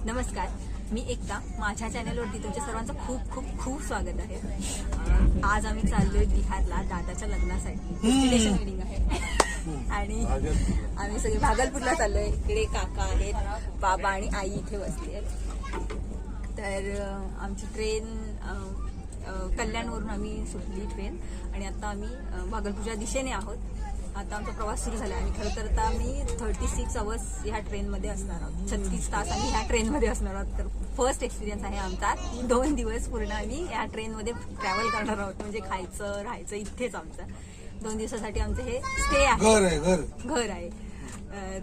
नमस्कार, मी एकता. माझ्या चॅनलवरती तुमच्या सर्वांचं खूप खूप खूप स्वागत आहे. आज आम्ही चाललोय बिहारला दादाच्या लग्नासाठी. डेस्टिनेशन वेडिंग आहे आणि आम्ही सगळे भागलपूरला चाललोय. इकडे काका आहेत, बाबा आणि आई इथे बसले आहेत. तर आमची ट्रेन कल्याणवरून आम्ही सुटली ट्रेन आणि आता आम्ही भागलपूरच्या दिशेने आहोत. आता आमचा प्रवास सुरू झाला आणि खरं तर आता आम्ही 36 अवर्स ह्या ट्रेनमध्ये असणार आहोत. 36 तास आम्ही ह्या ट्रेनमध्ये असणार आहोत. तर फर्स्ट एक्सपिरियन्स आहे आमचा. 2 दिवस पूर्ण आम्ही या ट्रेनमध्ये ट्रॅव्हल करणार आहोत. म्हणजे खायचं राहायचं इथेच आमचं 2 दिवसासाठी आमचं हे स्टे आहे, घर आहे.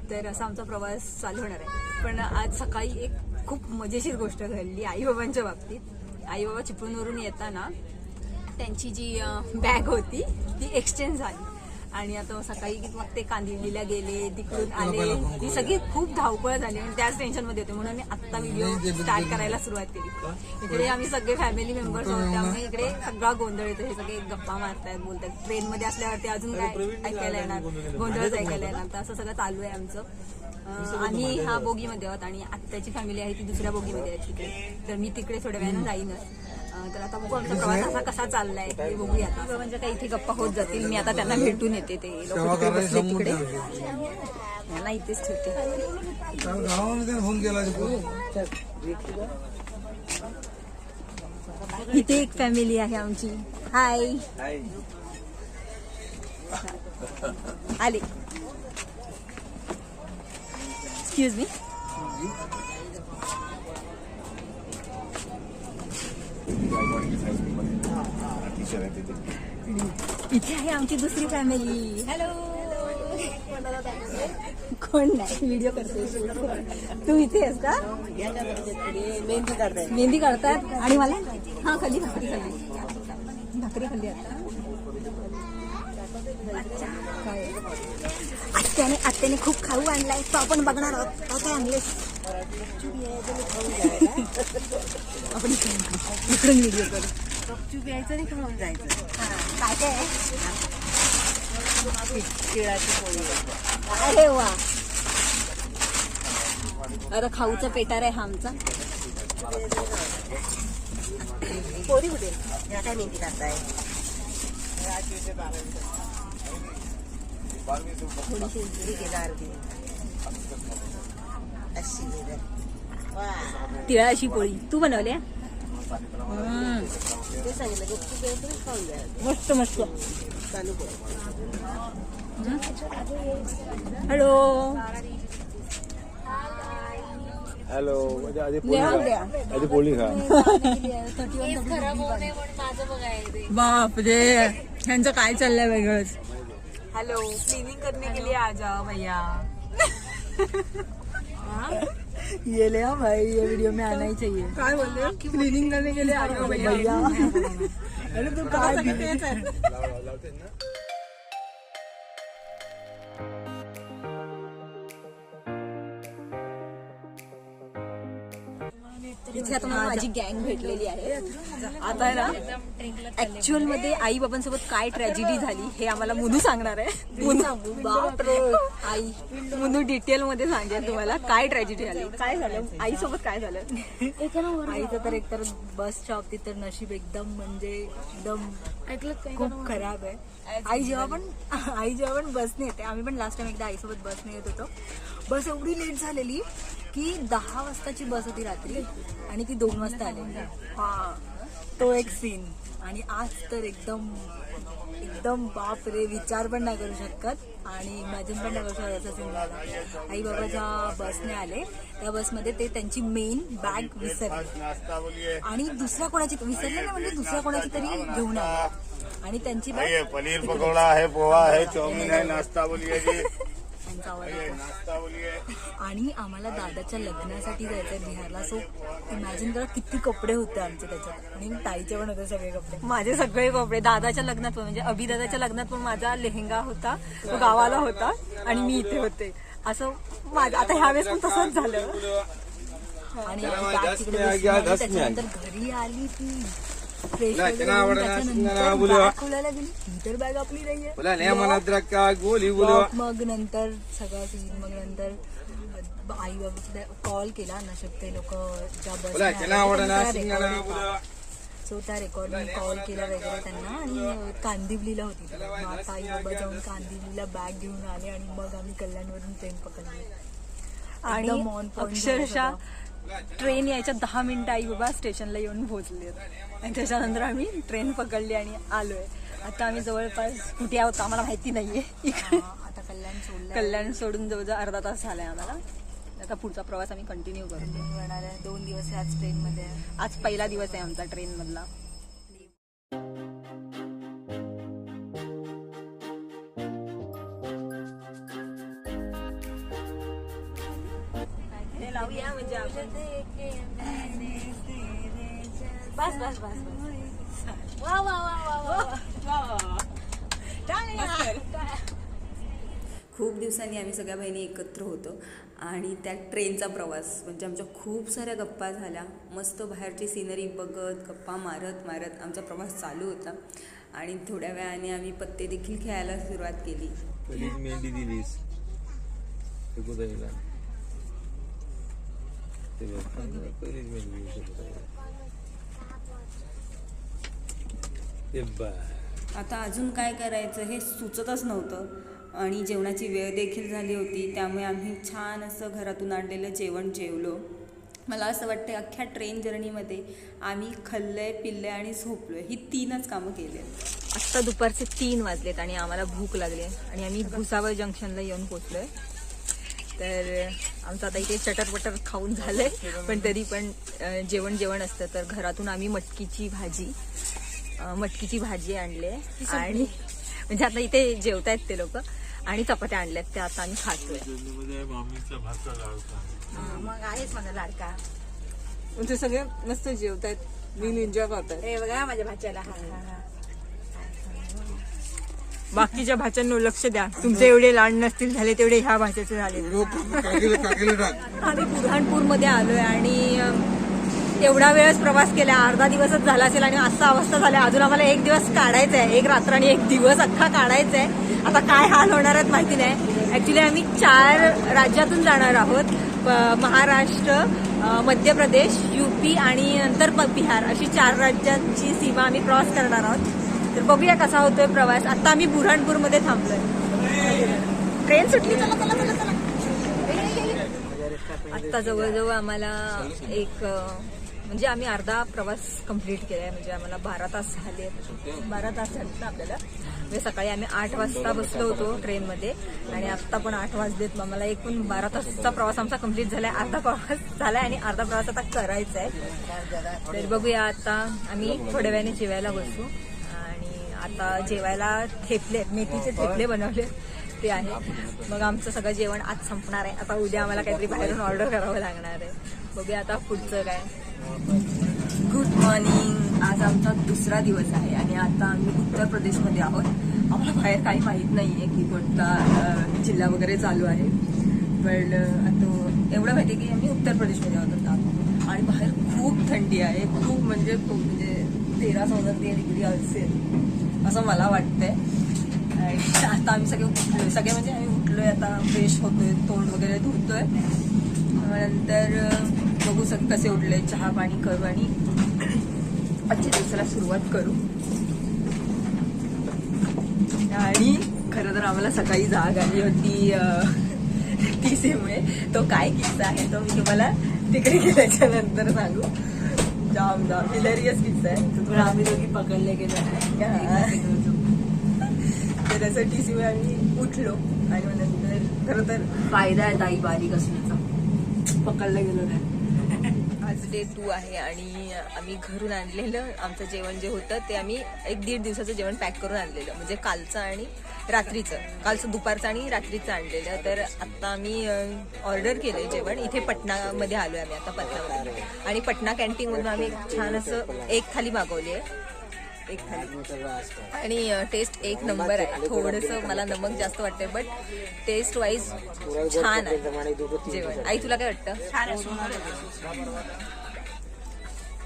तर असा आमचा प्रवास चालू होणार आहे. पण आज सकाळी एक खूप मजेशीर गोष्ट घडली आईबाबांच्या बाबतीत. आईबाबा चिपळूणवरून येताना त्यांची जी बॅग होती ती एक्सचेंज झाली आणि आता सकाळी मग ते कांदिवलीला गेले, तिकडून आले. ती सगळी खूप धावपळ झाली आणि त्याच टेन्शनमध्ये होते. म्हणून मी आत्ता व्हिडिओ स्टार्ट करायला सुरुवात केली. इकडे आम्ही सगळे फॅमिली मेंबर्स आहोत, त्यामुळे इकडे सगळा गोंधळ येतो. हे सगळे गप्पा मारतायत, बोलतात. ट्रेनमध्ये असल्यावरती अजून काय ऐकायला येणार, गोंधळच ऐकायला येणार. तर असं सगळं चालू आहे आमचं. आम्ही ह्या बोगीमध्ये आहोत आणि आत्याची फॅमिली आहे ती दुसऱ्या बोगीमध्ये आहे तिकडे. तर मी तिकडे थोड्या वेळानं जाईनच. तर आता बघू आमचा प्रवास असा कसा चाललाय ते बघूया. आता म्हणजे काही इथे गप्पा होत जातील. मी आता त्यांना भेटून येते. ते लोक बसले तिकडे, मला इथेच ठेवते. इथे एक फॅमिली आहे आमची. हाय, आले. Excuse me. इथे आहे आमची दुसरी फॅमिली. हॅलो. कोण नाही, व्हिडिओ करते. तू इथे आहेस का? मेहंदी काढतात आणि मला हा खाली भाकरी खाल्ली आता. आत्याने खूप खाऊ आणलाय, तो आपण बघणार आहोत. काय आणलेस? आपण इकडून व्हिडिओ करू. गपचूप यायचं आणि खाऊन जायचं. काय काय आहे? तिळाची पोळी. अरे वा, आता खाऊचा पेटार आहे हा आमचा. पोळी कुठे या काय मेहंदी काढताय? थोडीशी उजरी गेला अर्धी अशी. तिळाची पोळी तू बनवली? ते सांगितलं मस्त मस्त. Hello hello. आधी पोळी खा. बाप रे, ह्यांचं काय चाललंय वेगळंच. हेलो, क्लीनिंग करने के लिए आ जाओ भैया. ये ले भाई, ये वीडियो में आना ही चाहिए. काय बोलले? क्लीनिंग करने के लिए आ जाओ भैया. अरे तू काय इथे आता मला माझी गँग भेटलेली आहे. आता ना ऍक्च्युअल मध्ये आई बाबांसोबत काय ट्रॅजेडी झाली हे आम्हाला मुनू सांगणार आहे. आई मुनू डिटेल मध्ये सांगेल तुम्हाला काय ट्रॅजेडी झाली, काय झालं आईसोबत, काय झालं. आईचं तर एकतर बसच्या बाबतीत तर नशीब एकदम म्हणजे एकदम खूप खराब आहे. आई जेव्हा पण बसने येते, आम्ही पण लास्ट टाइम एकदा आईसोबत बसने येत होतो. बस एवढी लेट झालेली की 10 वाजताची बस होती रात्री आणि ती 2 वाजता आली. हा, तो एक सीन. आणि आज तर एकदम बाप रे, विचार पण नाही करू शकत आणि इमॅजिन पण नाही करू शकत असा सीन झाला. आई बाबा ज्या बसने आले त्या बसमध्ये ते त्यांची मेन बॅग विसरली आणि दुसऱ्या कोणाची विसरले नाही, म्हणजे दुसऱ्या कोणाची तरी घेऊन आले आणि त्यांची बॅग. पनीर पकोडा आहे, पोहा आहे, चाउमीन आहे, नाश्ता बोलिये जी. आणि आम्हाला दादाच्या लग्नासाठी जायचंय बिहारला. सो इमॅजिन करा किती कपडे होते आमचे त्याच्यात. आणि ताईचे पण होते सगळे कपडे. माझे सगळे कपडे दादाच्या लग्नात पण, म्हणजे अभिदादाच्या लग्नात पण माझा लेहेंगा होता, तो गावाला होता आणि मी इथे होते. असं माझं आता ह्यावेळेस पण तसंच झालं. आणि त्याच्यानंतर घरी आली ती फ्रेश खोलायला गेली, ही तर बॅग आपली नाहीये. मग नंतर सगळं सीन, मग नंतर आई बाबा कॉल केला नशीब ते लोक ज्या बस सो त्या रेकॉर्डिंग कॉल केला वगैरे त्यांना आणि कांदिवलीला होती ती. मग आता आई बाबा जाऊन कांदिवलीला बॅग घेऊन आले आणि मग आम्ही कल्याणवरून ट्रेन पकडली आणि एकदम on point अक्षरशः झालं ट्रेन यायच्या 10 मिनिटं आई बाबा स्टेशनला येऊन पोहोचले आणि त्याच्यानंतर आम्ही ट्रेन पकडली आणि आलोय. आता आम्ही जवळपास कुठे आहोत आम्हाला माहिती नाहीये. आता कल्याण सोडलं. कल्याण सोडून जवळजवळ अर्धा तास झालाय आम्हाला. आता पुढचा प्रवास आम्ही कंटिन्यू करू. होणार आहे 2 दिवस ह्याच ट्रेनमध्ये. आज पहिला दिवस आहे आमचा ट्रेन मधला. लावूया म्हणजे आपण बस बस बस बस. वा वा वा वा. खूप दिवसांनी आम्ही सगळ्या बहिणी एकत्र होतो आणि त्या ट्रेनचा प्रवास म्हणजे आमच्या खूप साऱ्या गप्पा झाल्या. मस्त बाहेरची सिनरी बघत गप्पा मारत मारत आमचा प्रवास चालू होता आणि थोड्या वेळाने आम्ही पत्ते देखील खेळायला सुरुवात केली. पहिलीच मेहंदी दिलीस पहिलीच मेहंदी. आता अजून काय करायचं हे सुचतच नव्हतं आणि जेवणाची वेळ देखील झाली होती. त्यामुळे आम्ही छान असं घरातून आणलेलं जेवण जेवलो. मला असं वाटतं अख्ख्या ट्रेन जर्नीमध्ये आम्ही खाल्लंय पिल्लंय आणि झोपलोय ही 3च कामं केली आहेत. आत्ता दुपारचे 3 वाजलेत आणि आम्हाला भूक लागली आणि आम्ही भुसावळ जंक्शनला येऊन पोहोचलोय. तर आमचं आता इथे चटरपटर खाऊन झालंय पण तरी पण जेवण असतं. तर घरातून आम्ही मटकीची भाजी आणली आणि म्हणजे आता इथे जेवतायत ते लोक आणि चपात्या आणल्यात त्या आता आम्ही खातोय. मग आहेच माझा लाडका. म्हणजे सगळे मस्त जेवतायत मी एन्जॉय करतायत. हे बघा माझ्या भाच्याला. बाकीच्या भाच्यांना लक्ष द्या. तुमचे एवढे लाड नसतील झाले तेवढे ह्या भाषेचे झाले. आम्ही बुरहानपूरमध्ये आलोय आणि एवढा वेळच प्रवास केला. अर्धा दिवसच झाला असेल आणि असा अवस्था झाला. अजून आम्हाला 1 दिवस काढायचा आहे. 1 रात्र आणि 1 दिवस अख्खा काढायचा आहे. आता काय हाल होणार आहेत माहिती नाही. ऍक्च्युली आम्ही 4 राज्यातून जाणार आहोत. महाराष्ट्र, मध्य प्रदेश, UP आणि नंतर बिहार अशी 4 राज्यांची सीमा आम्ही क्रॉस करणार आहोत. तर बघूया कसा होतोय प्रवास. आता आम्ही बुरहानपूरमध्ये थांबलोय. ट्रेन सुटली. चला चला चला चला. आत्ता जवळजवळ आम्हाला म्हणजे आम्ही अर्धा प्रवास कंप्लीट केलाय. म्हणजे आम्हाला 12 तास झाले. 12 तास झालेत ना आपल्याला. म्हणजे सकाळी आम्ही 8 वाजता बसलो होतो ट्रेनमध्ये आणि आत्ता पण 8 वाजलेत. आम्हाला एकूण 12 तासाचा प्रवास आमचा कंप्लीट झालाय. अर्धा प्रवास झालाय आणि अर्धा प्रवास आता करायचा आहे. तर बघूया. आता आम्ही थोड्या वेळाने जेवायला बसू आणि आता जेवायला मेथीचे थेपले बनवले ते आहे. मग आमचं सगळं जेवण आज संपणार आहे. आता उद्या आम्हाला काहीतरी बाहेरून ऑर्डर करावं लागणार आहे. बघूया आता पुढचं काय. Good morning. आज आमचा 2रा दिवस आहे आणि आता आम्ही उत्तर प्रदेशमध्ये आहोत. आम्हाला बाहेर काही माहीत नाहीये की कोणता जिल्हा वगैरे चालू आहे. पण आता एवढं माहिती आहे की आम्ही उत्तर प्रदेशमध्ये आहोत आणि बाहेर खूप थंडी आहे. खूप म्हणजे 13-14 डिग्री असेल असं मला वाटतंय. आता आम्ही सगळे म्हणजे आम्ही उठलोय. आता फ्रेश होतोय. तोंड वगैरे धुतोय. नंतर बघू कसे उठले. चहा पाणी करू आणि आजच्या दिवसाला सुरुवात करू. आणि खरं तर आम्हाला सकाळी जाग आली होती टीसीमुळे. तो काय किस्सा आहे तो मी तुम्हाला तिकडे गेल्याच्या नंतर सांगू. जाम हिलेरियस किस्सा आहे. आम्ही दोघी पकडले गेलो. तर असं टीसीमुळे आम्ही उठलो आणि मग नंतर खरं तर फायदा आहे ताई बारीक असण्याचा. पकडलं गेलो नाही. आज डे 2 आहे आणि आम्ही घरून आणलेलं आमचं जेवण जे होतं ते आम्ही 1-1.5 दिवसाचं जेवण पॅक करून आणलेलं. म्हणजे कालचं आणि रात्रीचं. कालचं दुपारचं आणि रात्रीचं आणलेलं. तर आता आम्ही ऑर्डर केलंय जेवण. इथे पटनामध्ये आलोय आम्ही आता पटनामध्ये. आणि पटना कॅन्टीनमधून आम्ही छान असं 1 थाली मागवली आहे. 1 थाली आणि टेस्ट 1 नंबर आहे. थोडंसं मला नमक जास्त वाटतंय बट टेस्ट वाईज छान आहे जेवण. आई तुला काय वाटतं?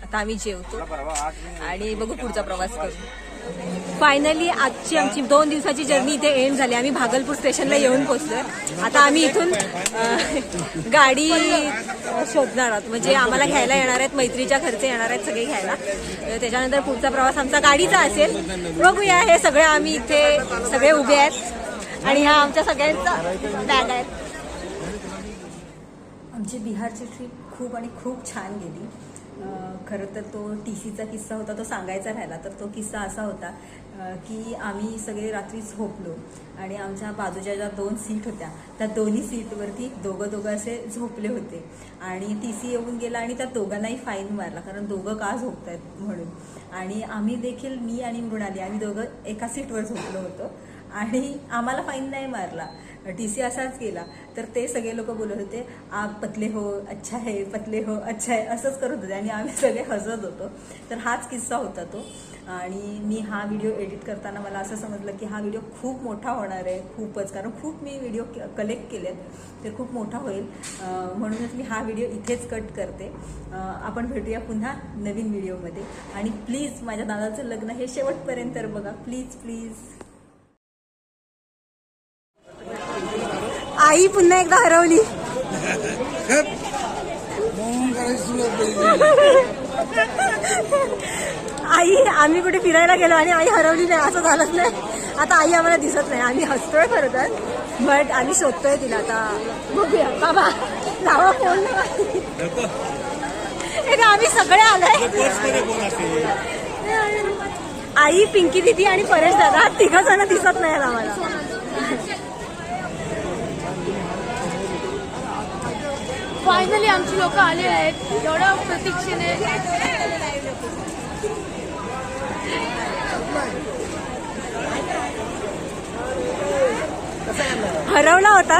आता आम्ही जेवतो आणि बघू पुढचा प्रवास करू. फायनली आजची आमची 2 दिवसाची जर्नी इथे एंड झाली. आम्ही भागलपूर स्टेशनला येऊन पोहोचलोय. आता आम्ही इथून गाडी शोधणार आहोत. म्हणजे आम्हाला घ्यायला येणार आहेत, मैत्रीच्या घरचे येणार आहेत सगळे घ्यायला. त्याच्यानंतर पुढचा प्रवास आमचा गाडीचा असेल. बघूया. हे सगळे आम्ही इथे सगळे उभे आहेत आणि हा आमच्या सगळ्यांचा बॅग आहे. आमची बिहारची ट्रिप खूप आणि खूप छान गेली. खरं तर तो TCचा किस्सा होता, तो सांगायचा राहिला. तर तो किस्सा असा होता की आम्ही सगळे रात्री झोपलो आणि आमच्या बाजूच्या ज्या 2 सीट होत्या त्या दोन्ही सीटवरती दोघं असे झोपले होते आणि TC येऊन गेला आणि त्या दोघांनाही फाईन मारला, कारण दोघं का झोपतायत म्हणून. आणि आम्ही देखील, मी आणि मृणाली, आम्ही दोघं एका सीटवर झोपलो होतो आणि आम्हाला फाईन नाही मारला. TC असाच गेला. तर ते सगळे लोक बोलत होते, आप पतले हो अच्छा है, पतले हो अच्छा है, असंच करत होते आणि आम्ही सगळे हसत होतो. तर हाच किस्सा होता तो. आणि मी हा व्हिडिओ एडिट करताना मला असं समजलं की हा व्हिडिओ खूप मोठा होणार आहे, खूपच, कारण खूप मी व्हिडिओ कलेक्ट केलेत, तर खूप मोठा होईल. म्हणूनच मी हा व्हिडिओ इथेच कट करते. आपण भेटूया पुन्हा नवीन व्हिडिओमध्ये. आणि प्लीज माझ्या दादाचं लग्न हे शेवटपर्यंत बघा, प्लीज प्लीज. आई पुन्हा एकदा हरवली. आई, आम्ही कुठे फिरायला गेलो आणि आई हरवली नाही, असं झालंच नाही. आता आई आम्हाला दिसत नाही. आम्ही हसतोय खरं तर, बट आम्ही शोधतोय तिला. आता बघूया. बाबा लावा फोन. आम्ही सगळे आलोय. आई, पिंकी दिदी आणि परेश दादा, 3 जण दिसत नाही आम्हाला. फायनली आमची लोक आले आहेत. एवढ्या प्रतीक्षेने हरवला होता.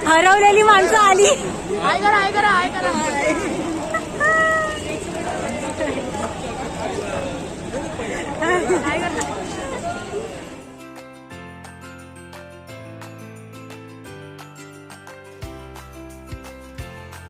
हरवलेली माणसं आली. हाय करा, हाय करा, हाय करा.